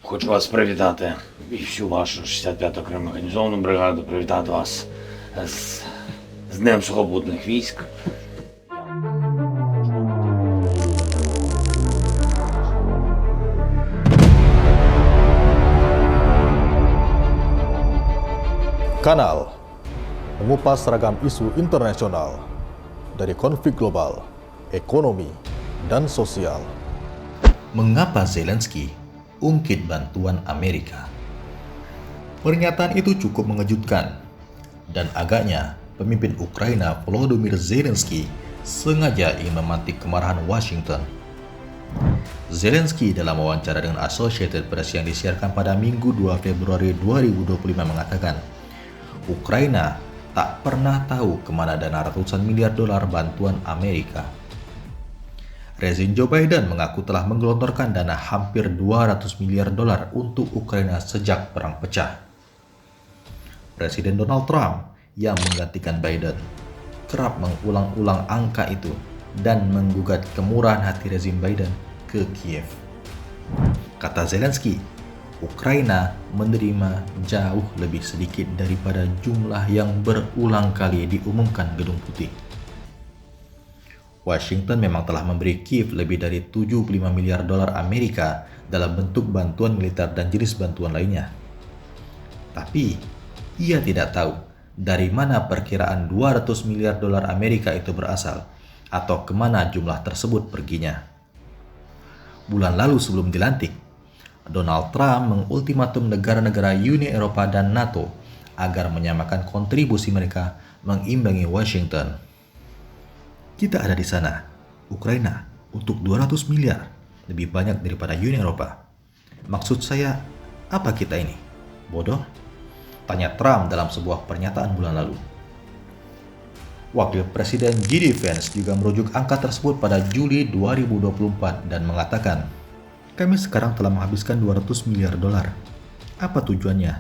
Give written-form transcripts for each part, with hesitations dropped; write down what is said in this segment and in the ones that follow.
Хочу вас привітати і всю вашу 65-ту окрему механізовану бригаду, привітати вас з Днем Сухопутних військ. Kanal mengupas ragam isu internasional dari konflik global, ekonomi, dan sosial. Mengapa Zelensky ungkit bantuan Amerika? Pernyataan itu cukup mengejutkan, dan agaknya pemimpin Ukraina Volodymyr Zelensky sengaja ingin memantik kemarahan Washington. Zelensky dalam wawancara dengan Associated Press yang disiarkan pada Minggu 2 Februari 2025 mengatakan, Ukraina tak pernah tahu kemana dana ratusan miliar dolar bantuan Amerika. Rezim Joe Biden mengaku telah menggelontorkan dana hampir 200 miliar dolar untuk Ukraina sejak perang pecah. Presiden Donald Trump yang menggantikan Biden kerap mengulang-ulang angka itu dan menggugat kemurahan hati rezim Biden ke Kiev. Kata Zelensky, Ukraina menerima jauh lebih sedikit daripada jumlah yang berulang kali diumumkan Gedung Putih. Washington memang telah memberi Kiev lebih dari 75 miliar dolar Amerika dalam bentuk bantuan militer dan jenis bantuan lainnya. Tapi, ia tidak tahu dari mana perkiraan 200 miliar dolar Amerika itu berasal atau kemana jumlah tersebut perginya. Bulan lalu sebelum dilantik, Donald Trump mengultimatum negara-negara Uni Eropa dan NATO agar menyamakan kontribusi mereka mengimbangi Washington. Kita ada di sana, Ukraina, untuk 200 miliar, lebih banyak daripada Uni Eropa. Maksud saya, apa kita ini? Bodoh? Tanya Trump dalam sebuah pernyataan bulan lalu. Wakil Presiden JD Vance juga merujuk angka tersebut pada Juli 2024 dan mengatakan, kami sekarang telah menghabiskan 200 miliar dolar. Apa tujuannya?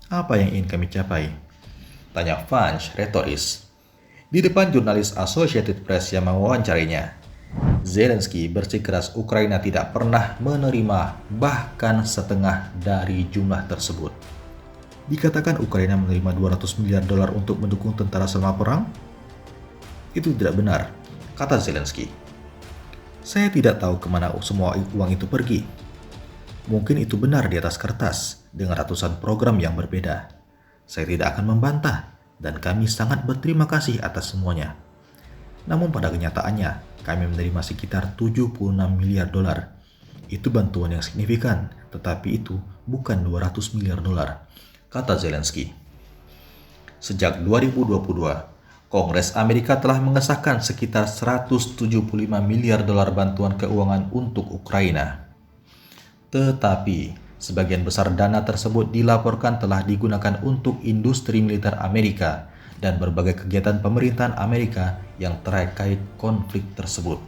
Apa yang ingin kami capai? Tanya Vance retoris. Di depan jurnalis Associated Press yang mewawancarinya, Zelensky bersikeras Ukraina tidak pernah menerima bahkan setengah dari jumlah tersebut. Dikatakan Ukraina menerima 200 miliar dolar untuk mendukung tentara selama perang? Itu tidak benar, kata Zelensky. Saya tidak tahu kemana semua uang itu pergi. Mungkin itu benar di atas kertas dengan ratusan program yang berbeda. Saya tidak akan membantah dan kami sangat berterima kasih atas semuanya. Namun pada kenyataannya, kami menerima sekitar 76 miliar dolar. Itu bantuan yang signifikan, tetapi itu bukan 200 miliar dolar, kata Zelensky. Sejak 2022, Kongres Amerika telah mengesahkan sekitar 175 miliar dolar bantuan keuangan untuk Ukraina. Tetapi, sebagian besar dana tersebut dilaporkan telah digunakan untuk industri militer Amerika dan berbagai kegiatan pemerintahan Amerika yang terkait konflik tersebut.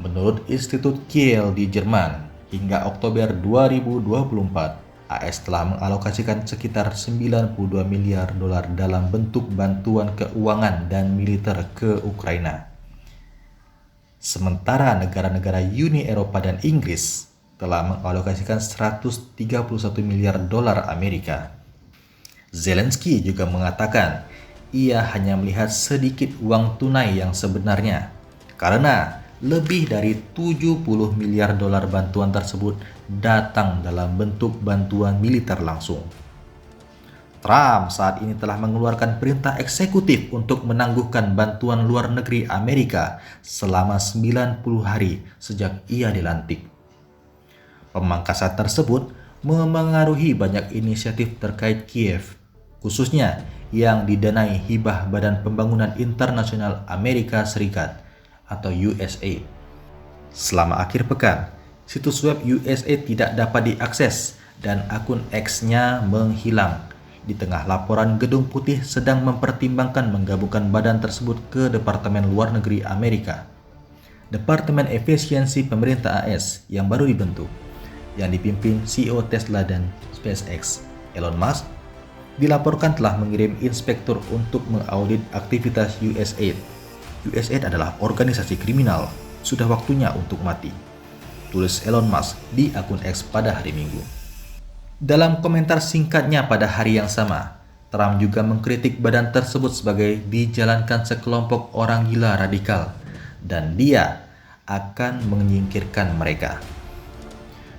Menurut Institut Kiel di Jerman, hingga Oktober 2024, AS telah mengalokasikan sekitar 92 miliar dolar dalam bentuk bantuan keuangan dan militer ke Ukraina. Sementara negara-negara Uni Eropa dan Inggris telah mengalokasikan 131 miliar dolar Amerika. Zelensky juga mengatakan ia hanya melihat sedikit uang tunai yang sebenarnya karena lebih dari 70 miliar dolar bantuan tersebut datang dalam bentuk bantuan militer langsung. Trump saat ini telah mengeluarkan perintah eksekutif untuk menangguhkan bantuan luar negeri Amerika selama 90 hari sejak ia dilantik. Pemangkasan tersebut memengaruhi banyak inisiatif terkait Kiev, khususnya yang didanai hibah Badan Pembangunan Internasional Amerika Serikat atau USAID. Selama akhir pekan, situs web USAID tidak dapat diakses dan akun X-nya menghilang. Di tengah laporan Gedung Putih sedang mempertimbangkan menggabungkan badan tersebut ke Departemen Luar Negeri Amerika. Departemen Efisiensi Pemerintah AS yang baru dibentuk, yang dipimpin CEO Tesla dan SpaceX, Elon Musk, dilaporkan telah mengirim inspektur untuk mengaudit aktivitas USAID. USAID adalah organisasi kriminal, sudah waktunya untuk mati. tulis Elon Musk di akun X pada hari Minggu. Dalam komentar singkatnya pada hari yang sama, Trump juga mengkritik badan tersebut sebagai dijalankan sekelompok orang gila radikal dan dia akan menyingkirkan mereka.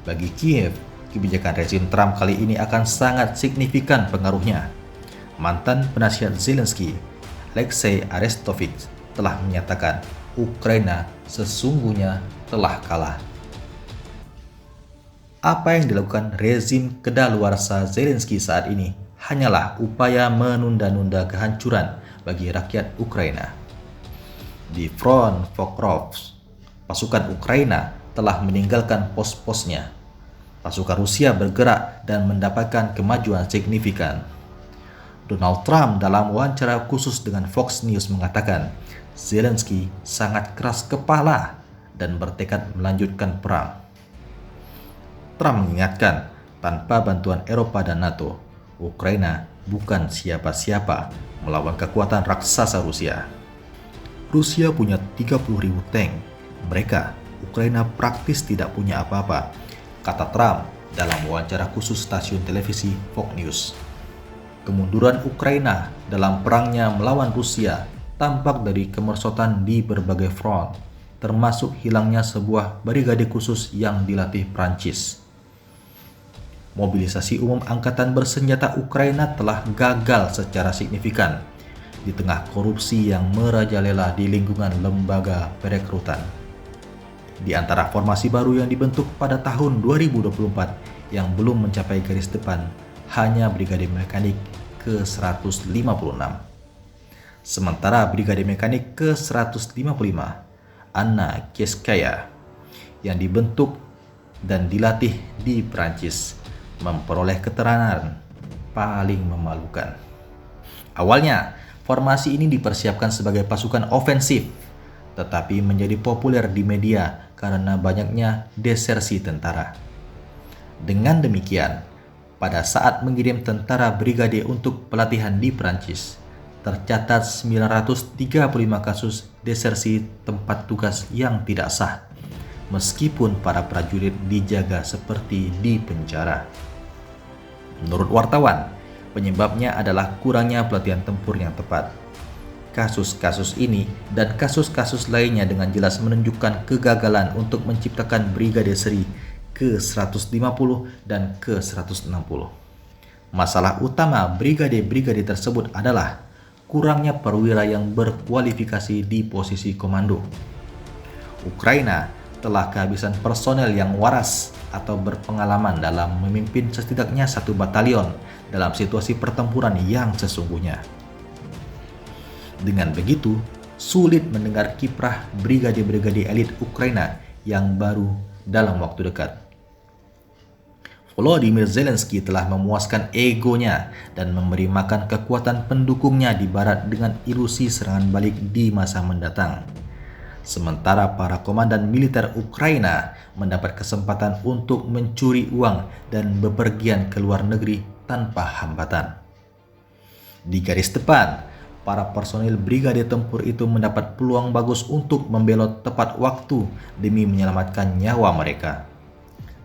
Bagi Kiev, kebijakan rezim Trump kali ini akan sangat signifikan pengaruhnya. Mantan penasihat Zelensky, Alexei Arestovich, telah menyatakan Ukraina sesungguhnya telah kalah. Apa yang dilakukan rezim kedaluarsa Zelensky saat ini hanyalah upaya menunda-nunda kehancuran bagi rakyat Ukraina. Di front Pokrovsk, pasukan Ukraina telah meninggalkan pos-posnya. Pasukan Rusia bergerak dan mendapatkan kemajuan signifikan. Donald Trump dalam wawancara khusus dengan Fox News mengatakan Zelensky sangat keras kepala dan bertekad melanjutkan perang. Trump mengingatkan, tanpa bantuan Eropa dan NATO, Ukraina bukan siapa-siapa melawan kekuatan raksasa Rusia. Rusia punya 30.000 tank. Mereka, Ukraina praktis tidak punya apa-apa, kata Trump dalam wawancara khusus stasiun televisi Fox News. Kemunduran Ukraina dalam perangnya melawan Rusia tampak dari kemerosotan di berbagai front, termasuk hilangnya sebuah brigade khusus yang dilatih Prancis. Mobilisasi umum angkatan bersenjata Ukraina telah gagal secara signifikan di tengah korupsi yang merajalela di lingkungan lembaga perekrutan. Di antara formasi baru yang dibentuk pada tahun 2024 yang belum mencapai garis depan hanya Brigade Mekanik ke-156. Sementara Brigade Mekanik ke-155, Anna Kieskaya, yang dibentuk dan dilatih di Prancis, memperoleh keterangan paling memalukan. Awalnya, formasi ini dipersiapkan sebagai pasukan ofensif, tetapi menjadi populer di media karena banyaknya desersi tentara. Dengan demikian, pada saat mengirim tentara brigade untuk pelatihan di Prancis, tercatat 935 kasus desersi tempat tugas yang tidak sah, meskipun para prajurit dijaga seperti di penjara. Menurut wartawan, penyebabnya adalah kurangnya pelatihan tempur yang tepat. Kasus-kasus ini dan kasus-kasus lainnya dengan jelas menunjukkan kegagalan untuk menciptakan brigade seri ke-150 dan ke-160. Masalah utama brigade-brigade tersebut adalah kurangnya perwira yang berkualifikasi di posisi komando. Ukraina telah kehabisan personel yang waras atau berpengalaman dalam memimpin setidaknya satu batalion dalam situasi pertempuran yang sesungguhnya. Dengan begitu, sulit mendengar kiprah brigade-brigade elit Ukraina yang baru dalam waktu dekat. Volodymyr Zelensky telah memuaskan egonya dan memberi makan kekuatan pendukungnya di barat dengan ilusi serangan balik di masa mendatang. Sementara para komandan militer Ukraina mendapat kesempatan untuk mencuri uang dan bepergian ke luar negeri tanpa hambatan. Di garis depan, para personil brigade tempur itu mendapat peluang bagus untuk membelot tepat waktu demi menyelamatkan nyawa mereka.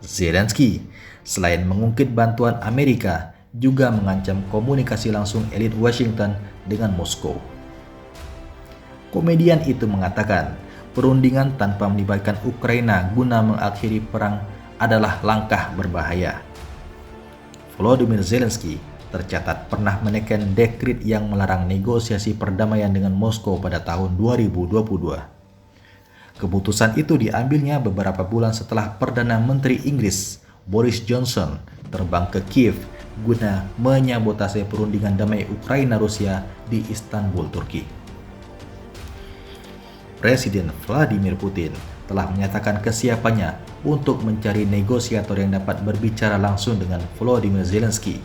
Zelensky, selain mengungkit bantuan Amerika, juga mengancam komunikasi langsung elit Washington dengan Moskow. Komedian itu mengatakan, perundingan tanpa melibatkan Ukraina guna mengakhiri perang adalah langkah berbahaya. Volodymyr Zelensky tercatat pernah menekan dekret yang melarang negosiasi perdamaian dengan Moskow pada tahun 2022. Keputusan itu diambilnya beberapa bulan setelah Perdana Menteri Inggris Boris Johnson terbang ke Kiev guna menyabotase perundingan damai Ukraina-Rusia di Istanbul, Turki. Presiden Vladimir Putin telah menyatakan kesiapannya untuk mencari negosiator yang dapat berbicara langsung dengan Volodymyr Zelensky.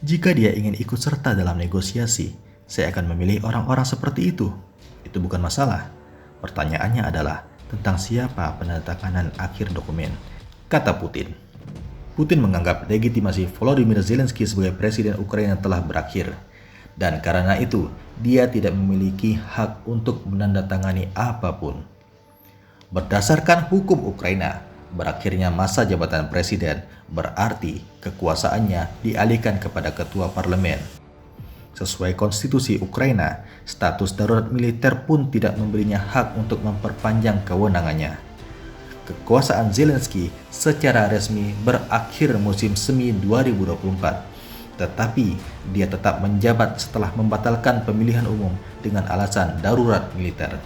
Jika dia ingin ikut serta dalam negosiasi, saya akan memilih orang-orang seperti itu. Itu bukan masalah. Pertanyaannya adalah tentang siapa penandatanganan akhir dokumen, kata Putin. Putin menganggap legitimasi Volodymyr Zelensky sebagai presiden Ukraina telah berakhir. Dan karena itu, dia tidak memiliki hak untuk menandatangani apapun. Berdasarkan hukum Ukraina, berakhirnya masa jabatan presiden berarti kekuasaannya dialihkan kepada ketua parlemen. Sesuai konstitusi Ukraina, status darurat militer pun tidak memberinya hak untuk memperpanjang kewenangannya. Kekuasaan Zelensky secara resmi berakhir musim semi 2024, tetapi dia tetap menjabat setelah membatalkan pemilihan umum dengan alasan darurat militer.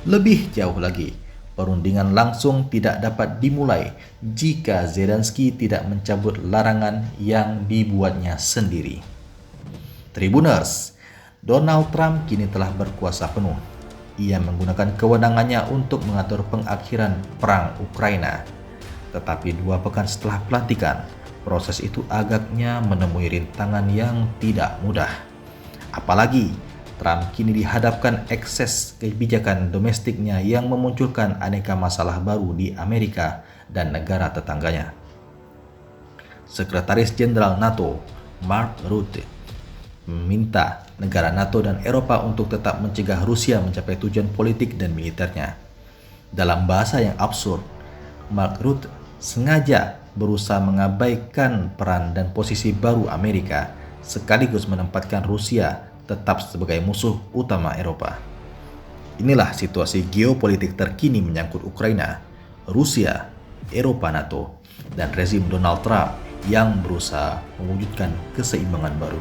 Lebih jauh lagi, perundingan langsung tidak dapat dimulai jika Zelensky tidak mencabut larangan yang dibuatnya sendiri. Tribuners, Donald Trump kini telah berkuasa penuh. Ia menggunakan kewenangannya untuk mengatur pengakhiran perang Ukraina. Tetapi 2 pekan setelah pelantikan, proses itu agaknya menemui rintangan yang tidak mudah. Apalagi Trump kini dihadapkan ekses kebijakan domestiknya yang memunculkan aneka masalah baru di Amerika dan negara tetangganya. Sekretaris Jenderal NATO, Mark Rutte, meminta negara NATO dan Eropa untuk tetap mencegah Rusia mencapai tujuan politik dan militernya. Dalam bahasa yang absurd, Mark Rutte sengaja berusaha mengabaikan peran dan posisi baru Amerika, sekaligus menempatkan Rusia tetap sebagai musuh utama Eropa. Inilah situasi geopolitik terkini menyangkut Ukraina, Rusia, Eropa, NATO, dan rezim Donald Trump yang berusaha mewujudkan keseimbangan baru.